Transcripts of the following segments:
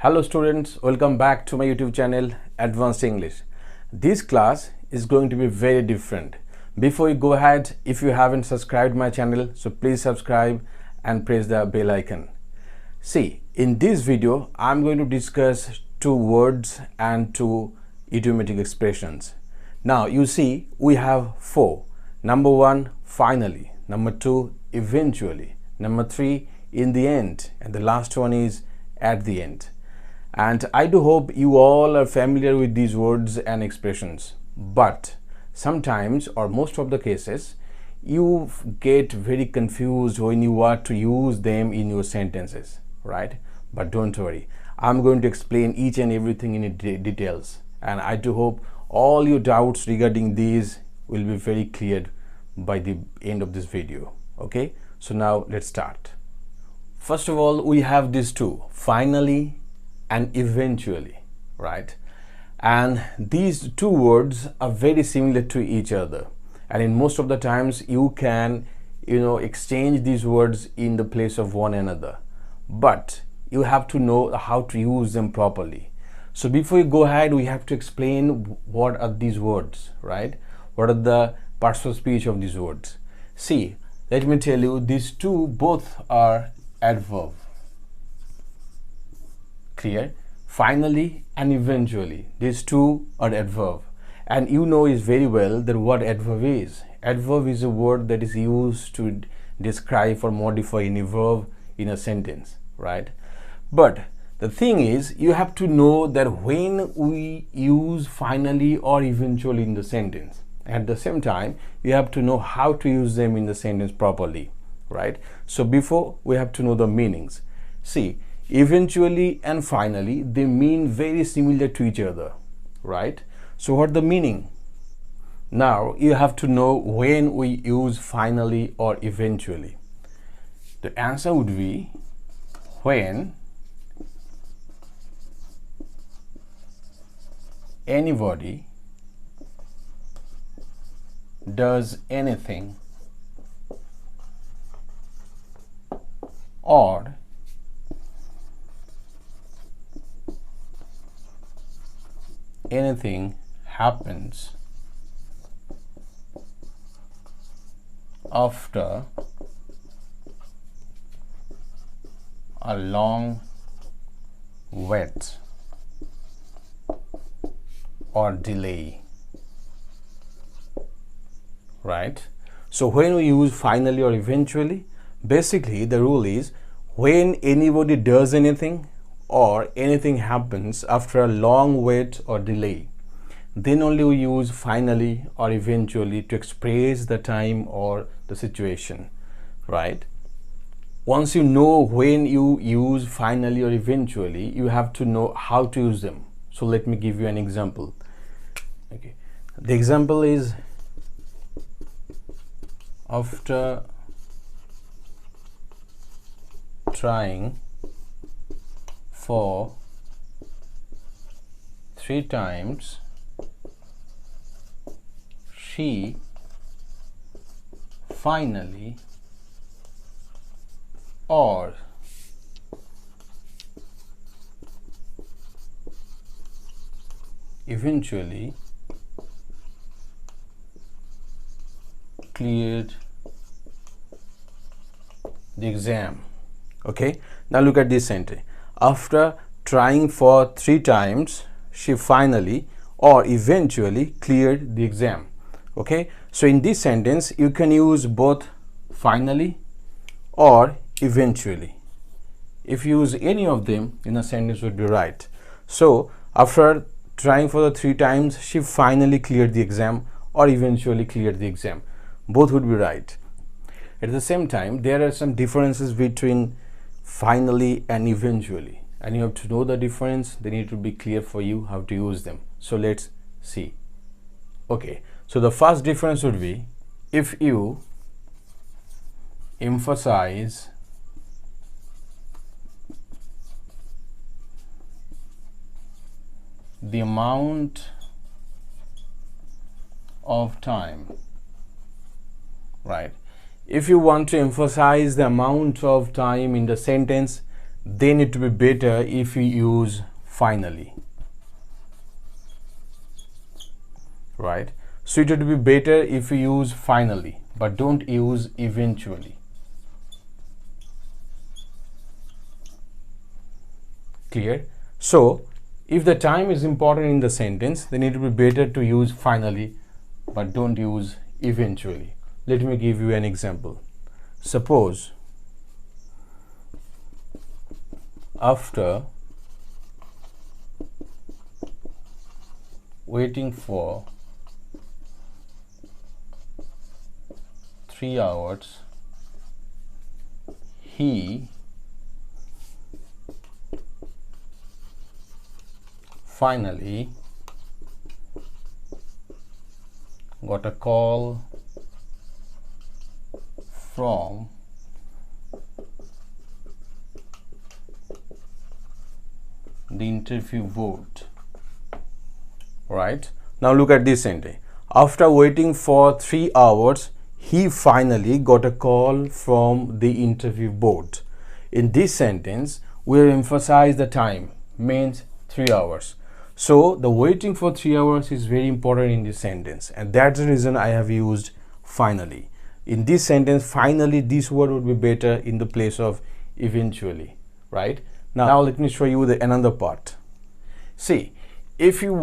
Hello students, welcome back to my YouTube channel Advanced English. This class is going to be very different. Before you go ahead, if you haven't subscribed my channel, so please subscribe and press the bell icon. See, in this video, I'm going to discuss two words and two idiomatic expressions. Now you see, we have four. Number one, finally. Number two, eventually. Number three, in the end. And the last one is at the end. And I do hope you all are familiar with these words and expressions. But sometimes, or most of the cases, you get very confused when you want to use them in your sentences, right? But don't worry, I'm going to explain each and everything in details. And I do hope all your doubts regarding these will be very cleared by the end of this video. Okay, so now let's start. First of all, we have these two, finally and eventually, right? And these two words are very similar to each other, and in most of the times you can exchange these words in the place of one another, but you have to know how to use them properly. So before you go ahead, we have to explain what are these words, right? What are the parts of speech of these words? See, let me tell you, these two both are adverb. Clear? Finally and eventually, these two are adverb, and you know is very well that what adverb is. Adverb is a word that is used to describe or modify any verb in a sentence, right? But the thing is, you have to know that when we use finally or eventually in the sentence, at the same time you have to know how to use them in the sentence properly, right? So before, we have to know the meanings. See, eventually and finally, they mean very similar to each other, right? So what the meaning? Now you have to know when we use finally or eventually. The answer would be when anybody does anything or anything happens after a long wait or delay, right? So when we use finally or eventually, basically the rule is when anybody does anything or anything happens after a long wait or delay, then only we use finally or eventually to express the time or the situation, right? Once you know when you use finally or eventually, you have to know how to use them. So let me give you an example. Okay, the example is, after trying for 3 times, she finally or eventually cleared the exam. Okay, now look at this sentence. After trying for 3 times, she finally or eventually cleared the exam. Okay, so in this sentence you can use both finally or eventually. If you use any of them in a sentence, would be right. So after trying for the 3 times, she finally cleared the exam or eventually cleared the exam. Both would be right. At the same time, there are some differences between finally and eventually, and you have to know the difference. They need to be clear for you how to use them. So let's see. Okay, so the first difference would be, if you emphasize the amount of time, right? If you want to emphasize the amount of time in the sentence, they need to be better if we use finally, right? So it would be better if we use finally, but don't use eventually. Clear? So if the time is important in the sentence, then it will be better to use finally, but don't use eventually. Let me give you an example. Suppose after waiting for 3 hours, he finally got a call from the interview board. Right? Now look at this sentence. After waiting for 3 hours, he finally got a call from the interview board. In this sentence, we emphasize the time, means 3 hours. So the waiting for 3 hours is very important in this sentence, and that's the reason I have used finally. In this sentence, finally, this word would be better in the place of eventually, right? Now let me show you another part. See, if you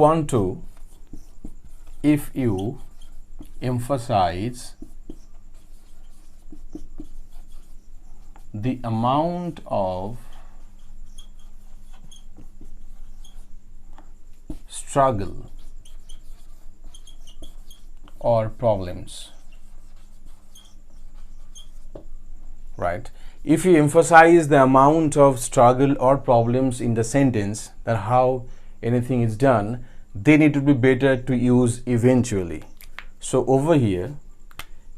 emphasize the amount of struggle or problems, right? If you emphasize the amount of struggle or problems in the sentence, that how anything is done, then it would be better to use eventually. So over here,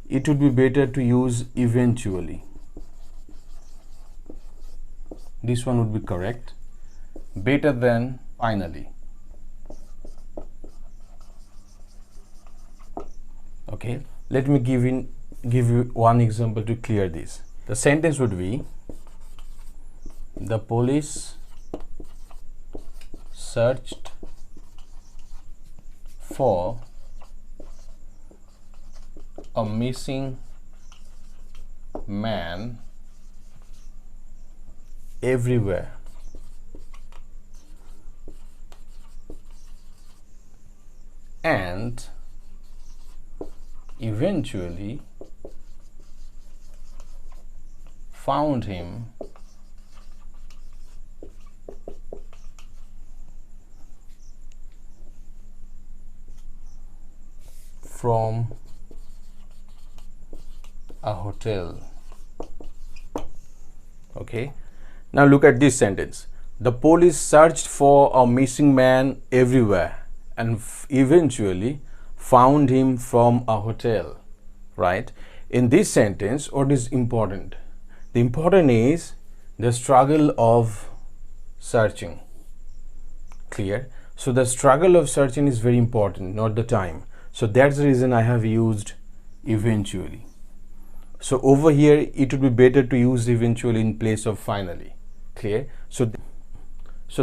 it would be better to use eventually. This one would be correct. Better than finally. Okay, let me give you one example to clear this. The sentence would be, the police searched for a missing man everywhere. And eventually found him from a hotel. Okay, now look at this sentence. The police searched for a missing man everywhere and eventually found him from a hotel, right? In this sentence, what is important? The important is the struggle of searching. Clear? So the struggle of searching is very important, not the time. So that's the reason I have used eventually. So over here, it would be better to use eventually in place of finally. Clear? So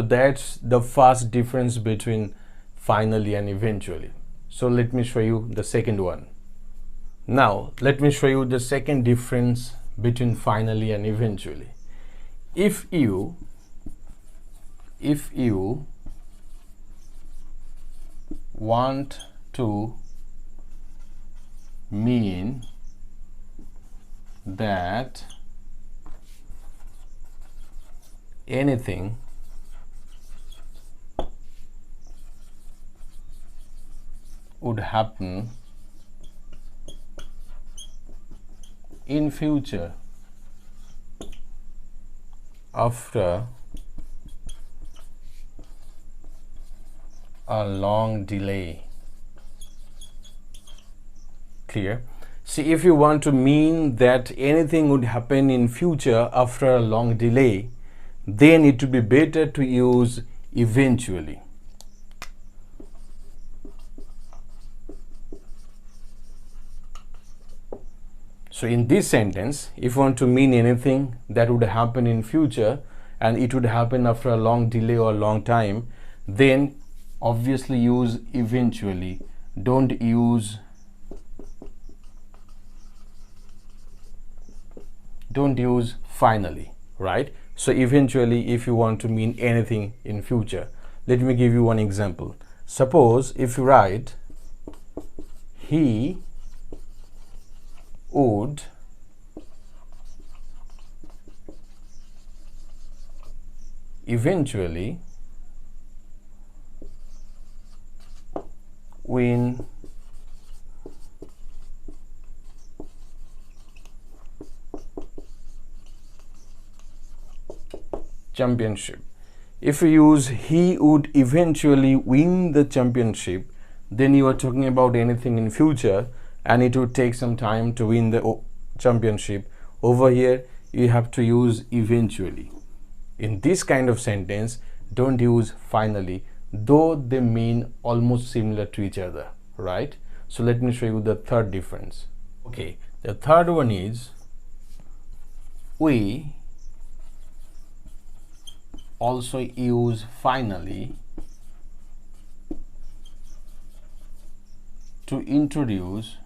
that's the first difference between finally and eventually. So let me show you the second one. Now let me show you the second difference between finally and eventually. If you want to mean that anything would happen in future after a long delay. Clear? See, if you want to mean that anything would happen in future after a long delay, then it would be better to use eventually. So in this sentence, if you want to mean anything that would happen in future, and it would happen after a long delay or long time, then obviously use eventually. Don't use finally, right? So eventually, if you want to mean anything in future, let me give you one example. Suppose if you write he would eventually win championship. If you use he would eventually win the championship, then you are talking about anything in future and it would take some time to win the championship. Over here you have to use eventually. In this kind of sentence, don't use finally, though they mean almost similar to each other, right? So let me show you the third difference. Okay, the third one is we also use finally to introduce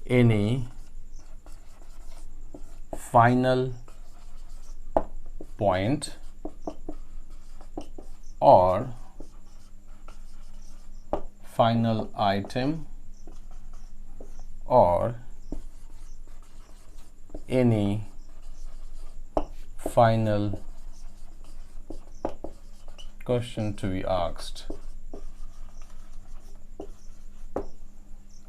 any final point or final item or any final question to be asked,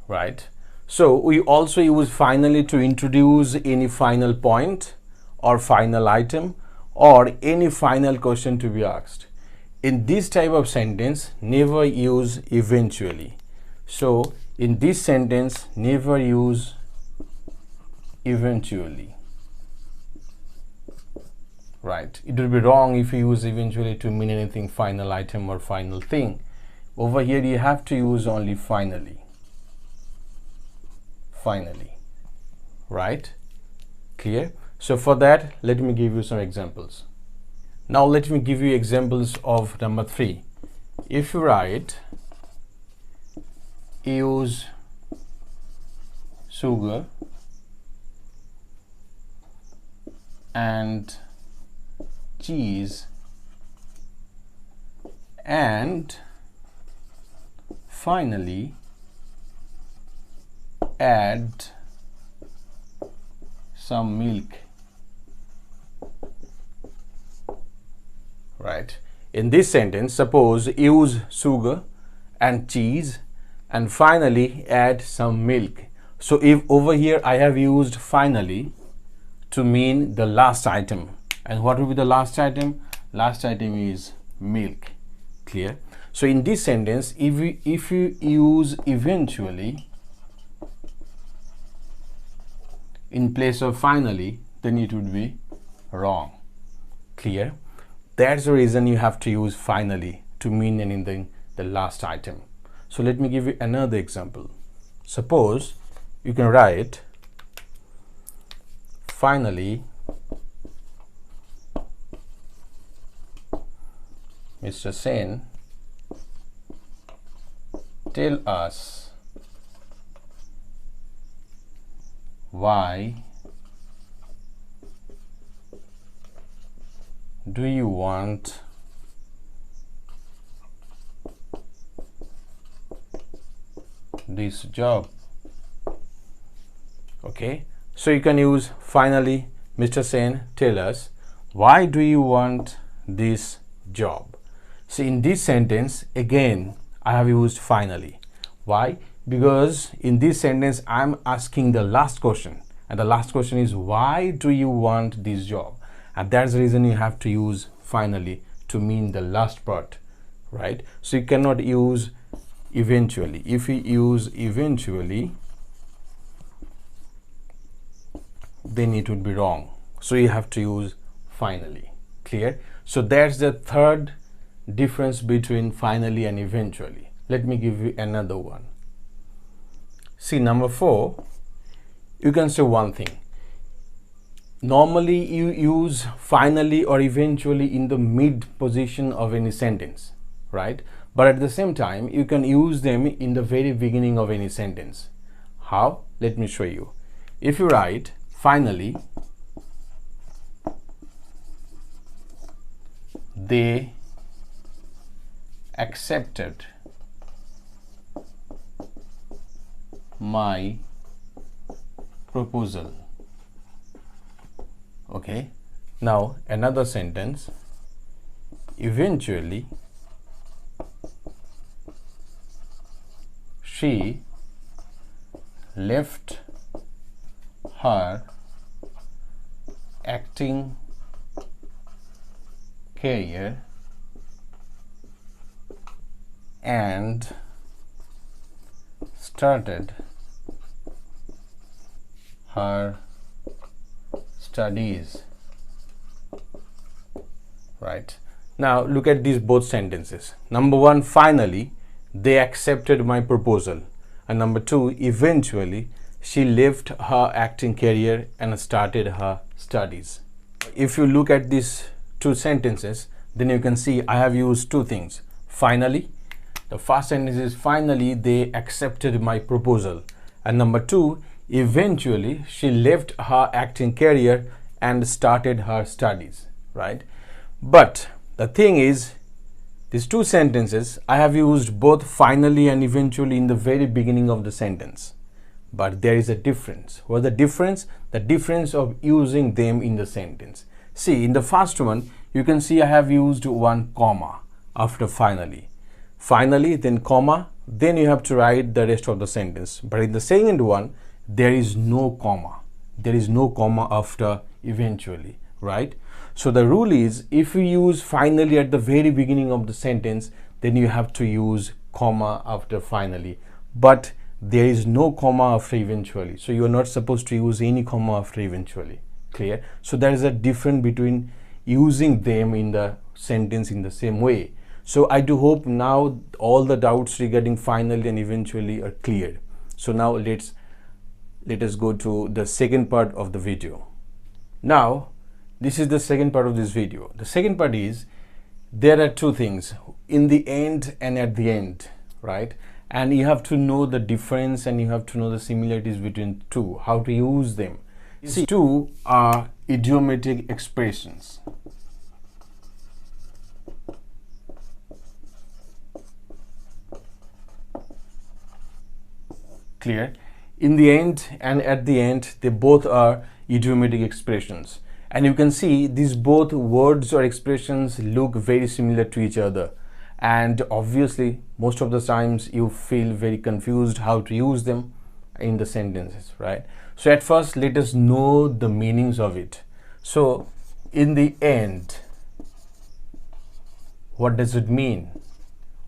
right? So we also use finally to introduce any final point or final item or any final question to be asked. In this type of sentence, never use eventually. So in this sentence, never use eventually, right? It would be wrong if you use eventually to mean anything final item or final thing. Over here you have to use only finally, right? Clear? So for that, let me give you some examples. Now let me give you examples of number 3. If you write use sugar and cheese and finally add some milk, right? In this sentence, suppose use sugar and cheese and finally add some milk. So if over here I have used finally to mean the last item, and what will be the last item? Last item is milk. Clear? So in this sentence, if you use eventually in place of finally, then it would be wrong. Clear? That's the reason you have to use finally to mean anything the last item. So let me give you another example. Suppose you can write finally Mr. Sen, tell us why do you want this job? Okay, so you can use finally, Mr. Sen, tell us why do you want this job? So in this sentence, again, I have used finally. Why? Because in this sentence, I'm asking the last question, and the last question is why do you want this job? And that's the reason you have to use finally to mean the last part, right? So you cannot use eventually. If you use eventually, then it would be wrong. So you have to use finally. Clear? So that's the third difference between finally and eventually. Let me give you another one. See, number 4, you can say one thing. Normally you use finally or eventually in the mid position of any sentence, right? But at the same time, you can use them in the very beginning of any sentence. How? Let me show you. If you write finally, they accepted my proposal. Okay, now another sentence. Eventually she left her acting career and started her studies. Right, now look at these both sentences. Number 1, finally they accepted my proposal, and number 2, eventually she left her acting career and started her studies. If you look at these two sentences, then you can see I have used two things. Finally, the first sentence is finally they accepted my proposal, and number 2, eventually she left her acting career and started her studies, right? But the thing is, these two sentences I have used both finally and eventually in the very beginning of the sentence, but there is a difference. What is the difference? The difference of using them in the sentence. See, in the first one you can see I have used one comma after finally, then comma, then you have to write the rest of the sentence. But in the second one there is no comma. There is no comma after eventually, right? So the rule is, if you use finally at the very beginning of the sentence, then you have to use comma after finally. But there is no comma after eventually. So you are not supposed to use any comma after eventually. Clear? So there is a difference between using them in the sentence in the same way. So I do hope now all the doubts regarding finally and eventually are cleared. So now let us go to the second part of the video. Now, this is the second part of this video. The second part is, there are two things, in the end and at the end, right? And you have to know the difference and you have to know the similarities between two, how to use them. See, two are idiomatic expressions. Clear? In the end and at the end, they both are idiomatic expressions. And you can see these both words or expressions look very similar to each other. And obviously, most of the times you feel very confused how to use them in the sentences, right? So at first, let us know the meanings of it. So in the end, what does it mean?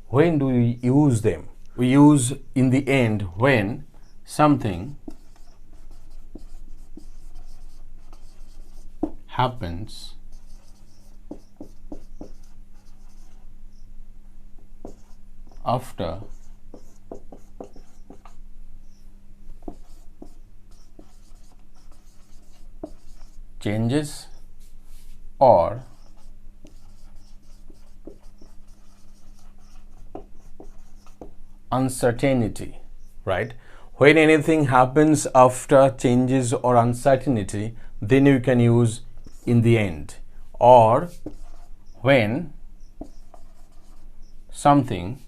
When do we use them? We use in the end when something happens after changes or uncertainty, right? When anything happens after changes or uncertainty, then you can use in the end. Or when something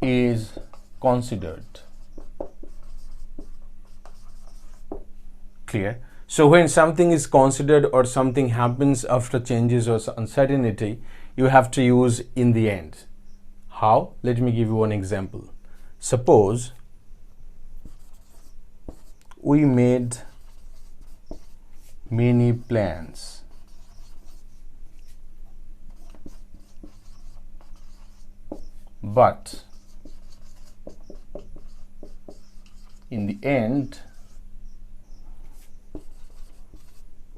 is considered. Clear? So when something is considered or something happens after changes or uncertainty, you have to use in the end. How? Let me give you one example. Suppose we made many plans, but in the end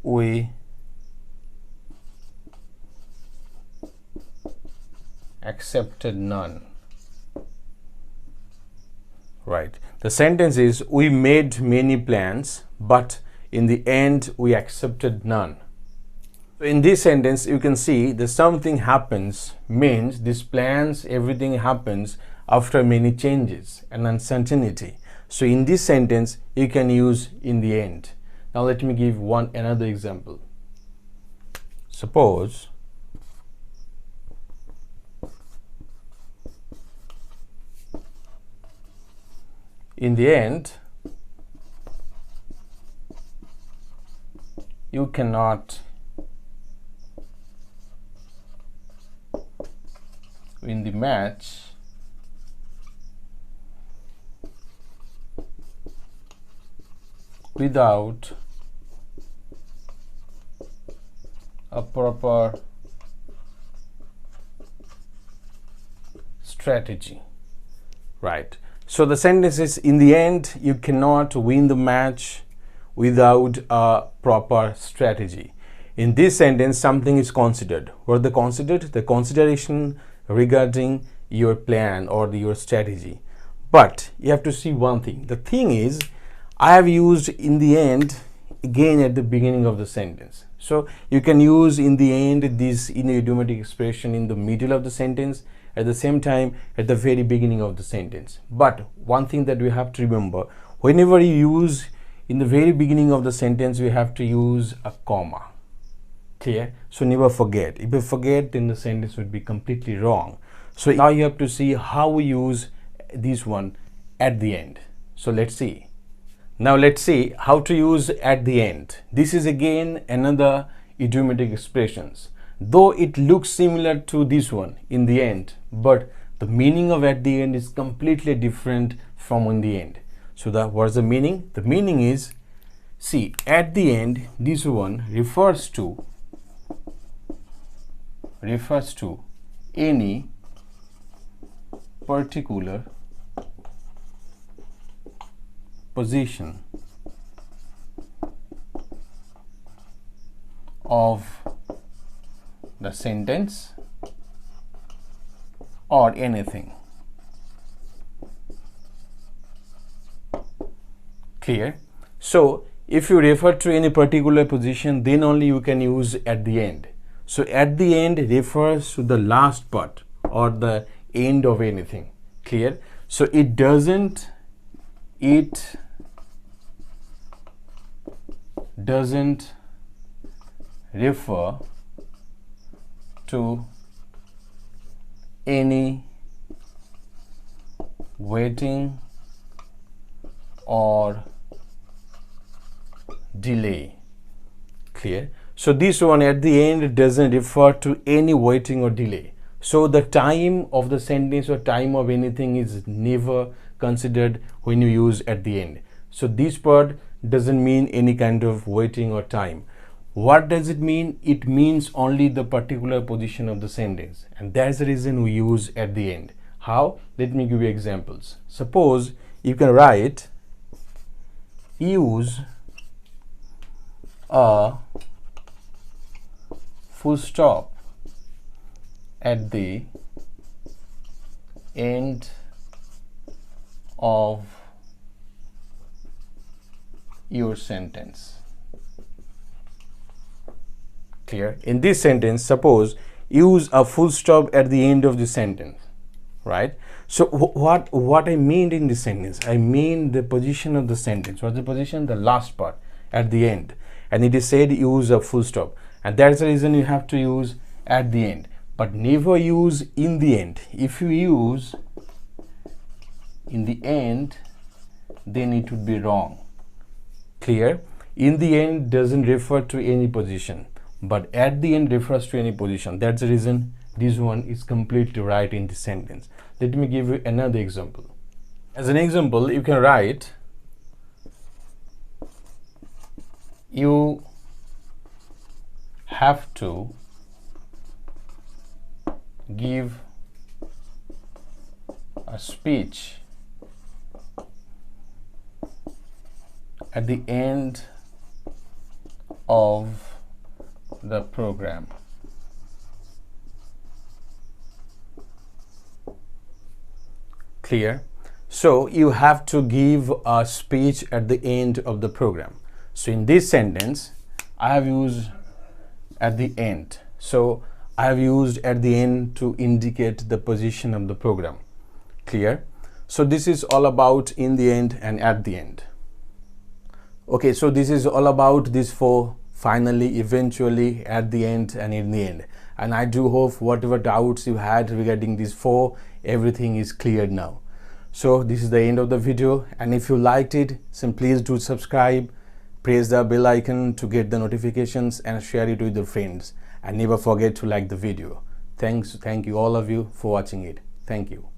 we accepted none. Right. The sentence is, we made many plans, but in the end we accepted none. So in this sentence you can see that something happens means these plans, everything happens after many changes and uncertainty. So in this sentence you can use in the end. Now let me give another example. Suppose in the end you cannot win the match without a proper strategy. Right. So the sentence is, in the end you cannot win the match without a proper strategy. In this sentence something is considered. What they considered? The consideration regarding your plan or your strategy. But you have to see one thing. The thing is, I have used in the end again at the beginning of the sentence. So you can use in the end this in idiomatic expression in the middle of the sentence, at the same time at the very beginning of the sentence. But one thing that we have to remember, whenever you use in the very beginning of the sentence, we have to use a comma. Clear? So never forget. If you forget, then the sentence would be completely wrong. So now you have to see how we use this one at the end. So let's see. Now let's see how to use at the end. This is again another idiomatic expressions. Though it looks similar to this one in the end, but the meaning of at the end is completely different from in the end. So what's the meaning? The meaning is, see, at the end, this one refers to any particular position of the sentence or anything. Clear? So if you refer to any particular position, then only you can use at the end. So at the end refers to the last part or the end of anything. Clear? So it doesn't refer to any waiting or delay. Clear? So this one at the end doesn't refer to any waiting or delay. So the time of the sentence or time of anything is never considered when you use at the end. So this part doesn't mean any kind of waiting or time. What does it mean? It means only the particular position of the sentence, and that's the reason we use at the end. How? Let me give you examples. Suppose you can write, use a full stop at the end of your sentence. Clear? In this sentence, suppose use a full stop at the end of the sentence, right? So what I mean in this sentence, I mean the position of the sentence. What's the position? The last part at the end, and it is said use a full stop, and that's the reason you have to use at the end, but never use in the end. If you use in the end, then it would be wrong. Clear? In the end doesn't refer to any position, but at the end refers to any position. That's the reason this one is completely right in the sentence. Let me give you another example. As an example, you can write, you have to give a speech at the end of the program. Clear? So you have to give a speech at the end of the program. So in this sentence, I have used at the end. So I have used at the end to indicate the position of the program. Clear? So this is all about in the end and at the end. Okay, so this is all about these four: finally, eventually, at the end, and in the end. And I do hope whatever doubts you had regarding these four, everything is cleared now. So this is the end of the video, and if you liked it, then please do subscribe, press the bell icon to get the notifications, and share it with your friends. And never forget to like the video. Thank you all of you for watching it. Thank you.